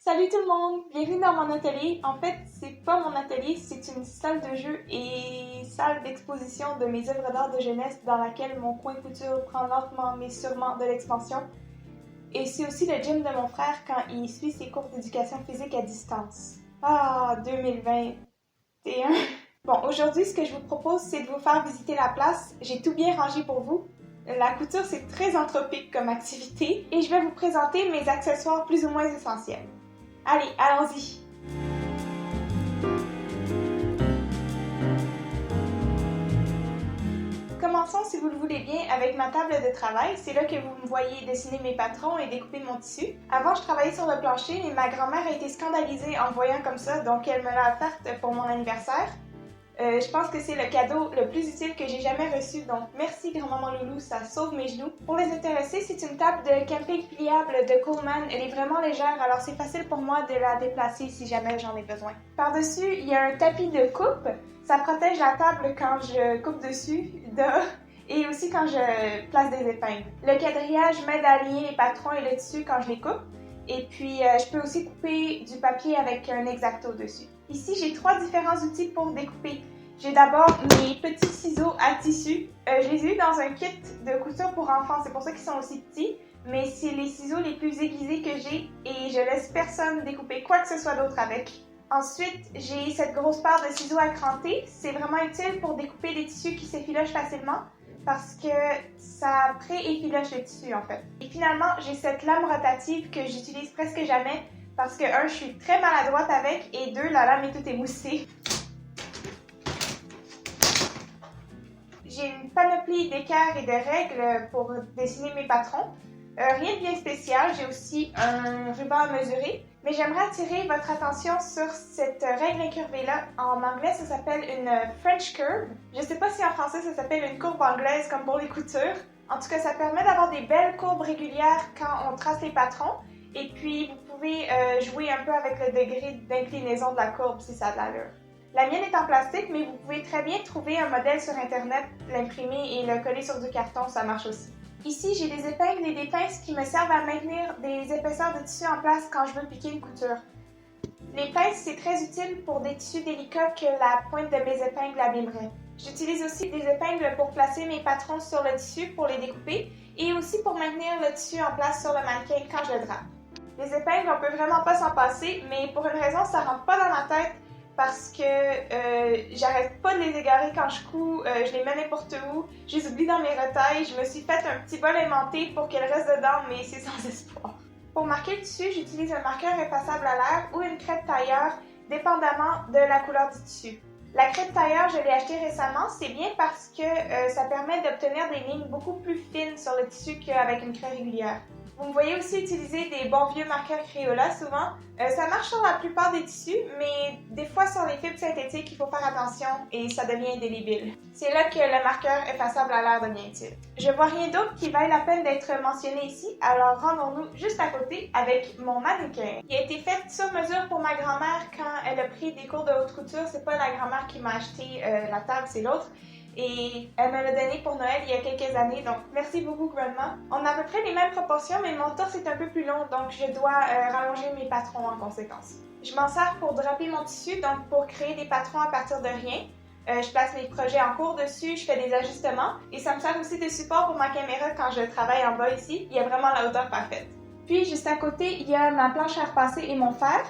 Salut tout le monde! Bienvenue dans mon atelier. En fait, c'est pas mon atelier, c'est une salle de jeu et salle d'exposition de mes œuvres d'art de jeunesse dans laquelle mon coin couture prend lentement mais sûrement de l'expansion. Et c'est aussi le gym de mon frère quand il suit ses cours d'éducation physique à distance. Ah, 2021! Bon, aujourd'hui, ce que je vous propose, c'est de vous faire visiter la place. J'ai tout bien rangé pour vous. La couture, c'est très anthropique comme activité et je vais vous présenter mes accessoires plus ou moins essentiels. Allez, allons-y! Commençons, si vous le voulez bien, avec ma table de travail. C'est là que vous me voyez dessiner mes patrons et découper mon tissu. Avant, je travaillais sur le plancher, mais ma grand-mère a été scandalisée en me voyant comme ça, donc elle me l'a offerte pour mon anniversaire. Je pense que c'est le cadeau le plus utile que j'ai jamais reçu, donc merci grand-maman Loulou, ça sauve mes genoux. Pour les intéressés, c'est une table de camping pliable de Coleman. Elle est vraiment légère, alors c'est facile pour moi de la déplacer si jamais j'en ai besoin. Par-dessus, il y a un tapis de coupe. Ça protège la table quand je coupe dessus, et aussi quand je place des épingles. Le quadrillage m'aide à aligner les patrons et le tissu quand je les coupe. Et puis, je peux aussi couper du papier avec un X-Acto dessus. Ici, j'ai 3 différents outils pour découper. J'ai d'abord mes petits ciseaux à tissu. Je les ai eus dans un kit de couture pour enfants, c'est pour ça qu'ils sont aussi petits. Mais c'est les ciseaux les plus aiguisés que j'ai et je laisse personne découper quoi que ce soit d'autre avec. Ensuite, j'ai cette grosse paire de ciseaux à cranter. C'est vraiment utile pour découper des tissus qui s'effilochent facilement parce que ça pré-effiloche le tissu en fait. Et finalement, j'ai cette lame rotative que j'utilise presque jamais parce que 1, je suis très maladroite avec et 2, la lame est toute émoussée. J'ai une panoplie d'équerres et de règles pour dessiner mes patrons. Rien de bien spécial, j'ai aussi un ruban à mesurer, mais j'aimerais attirer votre attention sur cette règle incurvée-là. En anglais, ça s'appelle une French curve. Je ne sais pas si en français ça s'appelle une courbe anglaise comme pour les coutures. En tout cas, ça permet d'avoir des belles courbes régulières quand on trace les patrons. Et puis, vous pouvez jouer un peu avec le degré d'inclinaison de la courbe si ça a de l'allure. La mienne est en plastique, mais vous pouvez très bien trouver un modèle sur Internet, l'imprimer et le coller sur du carton, ça marche aussi. Ici, j'ai des épingles et des pinces qui me servent à maintenir des épaisseurs de tissu en place quand je veux piquer une couture. Les pinces, c'est très utile pour des tissus délicats que la pointe de mes épingles abîmerait. J'utilise aussi des épingles pour placer mes patrons sur le tissu pour les découper et aussi pour maintenir le tissu en place sur le mannequin quand je le drape. Les épingles, on peut vraiment pas s'en passer, mais pour une raison, ça rentre pas dans ma tête parce que j'arrête pas de les égarer quand je couds, je les mets n'importe où, je les oublie dans mes retailles, je me suis fait un petit bol aimanté pour qu'elles restent dedans, mais c'est sans espoir. Pour marquer le tissu, j'utilise un marqueur effaçable à l'air ou une crête tailleur, dépendamment de la couleur du tissu. La crête tailleur, je l'ai achetée récemment, c'est bien parce que ça permet d'obtenir des lignes beaucoup plus fines sur le tissu qu'avec une craie régulière. Vous me voyez aussi utiliser des bons vieux marqueurs Crayola souvent. Ça marche sur la plupart des tissus, mais des fois sur les fibres synthétiques, il faut faire attention et ça devient indélébile. C'est là que le marqueur effaçable à l'air devient utile. Je vois rien d'autre qui vaille la peine d'être mentionné ici, alors rendons-nous juste à côté avec mon mannequin. Il a été fait sur mesure pour ma grand-mère quand elle a pris des cours de haute couture. C'est pas la grand-mère qui m'a acheté la table, c'est l'autre. Et elle me l'a donné pour Noël il y a quelques années, donc merci beaucoup grandma. On a à peu près les mêmes proportions, mais mon torse est un peu plus long, donc je dois rallonger mes patrons en conséquence. Je m'en sers pour draper mon tissu, donc pour créer des patrons à partir de rien. Je place mes projets en cours dessus, je fais des ajustements, et ça me sert aussi de support pour ma caméra quand je travaille en bas ici. Il y a vraiment la hauteur parfaite. Puis juste à côté, il y a ma planche à repasser et mon fer.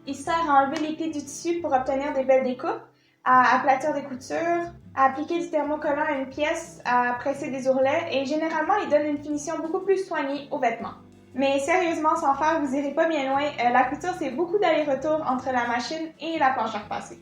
Il sert à enlever les plis du tissu pour obtenir des belles découpes, à aplatir des coutures, à appliquer du thermocollant à une pièce, à presser des ourlets et généralement, il donne une finition beaucoup plus soignée aux vêtements. Mais sérieusement, sans faire, vous irez pas bien loin. La couture, c'est beaucoup d'aller-retour entre la machine et la planche à repasser.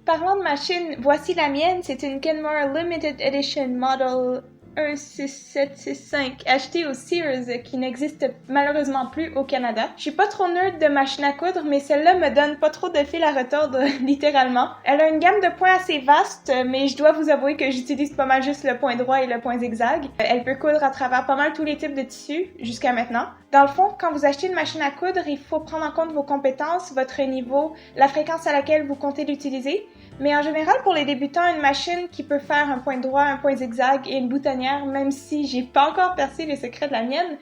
Parlant de machine, voici la mienne. C'est une Kenmore Limited Edition Model 16765 achetée au Sears qui n'existe malheureusement plus au Canada. Je suis pas trop nerd de machine à coudre, mais celle-là me donne pas trop de fil à retordre littéralement. Elle a une gamme de points assez vaste, mais je dois vous avouer que j'utilise pas mal juste le point droit et le point zigzag. Elle peut coudre à travers pas mal tous les types de tissus jusqu'à maintenant. Dans le fond, quand vous achetez une machine à coudre, il faut prendre en compte vos compétences, votre niveau, la fréquence à laquelle vous comptez l'utiliser. Mais en général, pour les débutants, une machine qui peut faire un point droit, un point zigzag et une boutonnière, même si j'ai pas encore percé les secrets de la mienne,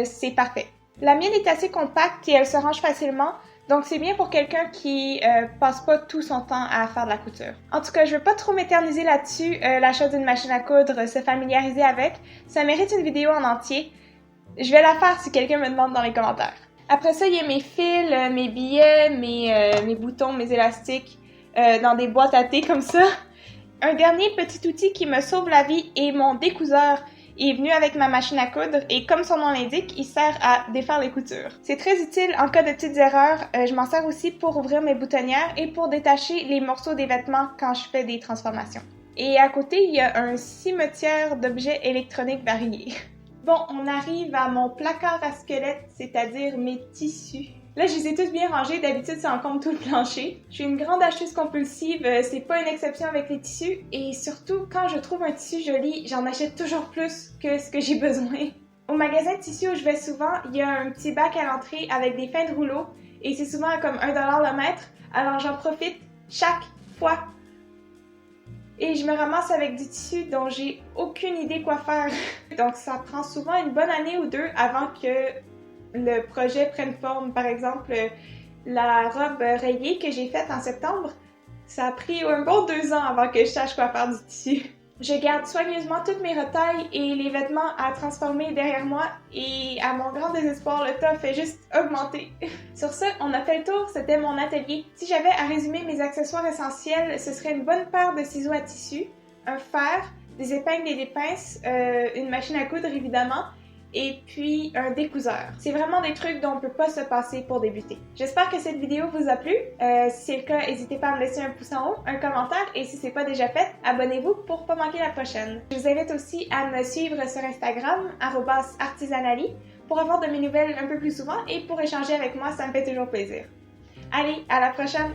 c'est parfait. La mienne est assez compacte et elle se range facilement, donc c'est bien pour quelqu'un qui passe pas tout son temps à faire de la couture. En tout cas, je veux pas trop m'éterniser là-dessus, l'achat d'une machine à coudre, se familiariser avec, ça mérite une vidéo en entier. Je vais la faire si quelqu'un me demande dans les commentaires. Après ça, il y a mes fils, mes billets, mes boutons, mes élastiques, dans des boîtes à thé comme ça. Un dernier petit outil qui me sauve la vie est mon découseur. Il est venu avec ma machine à coudre et comme son nom l'indique, il sert à défaire les coutures. C'est très utile en cas de petites erreurs. Je m'en sers aussi pour ouvrir mes boutonnières et pour détacher les morceaux des vêtements quand je fais des transformations. Et à côté, il y a un cimetière d'objets électroniques variés. Bon, on arrive à mon placard à squelette, c'est-à-dire mes tissus. Là, je les ai tous bien rangés, d'habitude ça encombre tout le plancher. Je suis une grande acheteuse compulsive, c'est pas une exception avec les tissus, et surtout, quand je trouve un tissu joli, j'en achète toujours plus que ce que j'ai besoin. Au magasin de tissus où je vais souvent, il y a un petit bac à l'entrée avec des fins de rouleau, et c'est souvent comme 1$ le mètre, alors j'en profite chaque fois. Et je me ramasse avec du tissu dont j'ai aucune idée quoi faire. Donc ça prend souvent une bonne année ou deux avant que le projet prenne forme. Par exemple, la robe rayée que j'ai faite en septembre, ça a pris un bon 2 ans avant que je sache quoi faire du tissu. Je garde soigneusement toutes mes retailles et les vêtements à transformer derrière moi et à mon grand désespoir, le tas fait juste augmenter. Sur ce, on a fait le tour, c'était mon atelier. Si j'avais à résumer mes accessoires essentiels, ce serait une bonne paire de ciseaux à tissu, un fer, des épingles et des pinces, une machine à coudre évidemment, et puis un découseur. C'est vraiment des trucs dont on peut pas se passer pour débuter. J'espère que cette vidéo vous a plu. Si c'est le cas, n'hésitez pas à me laisser un pouce en haut, un commentaire, et si c'est pas déjà fait, abonnez-vous pour pas manquer la prochaine. Je vous invite aussi à me suivre sur Instagram, @artisanali, pour avoir de mes nouvelles un peu plus souvent et pour échanger avec moi, ça me fait toujours plaisir. Allez, à la prochaine!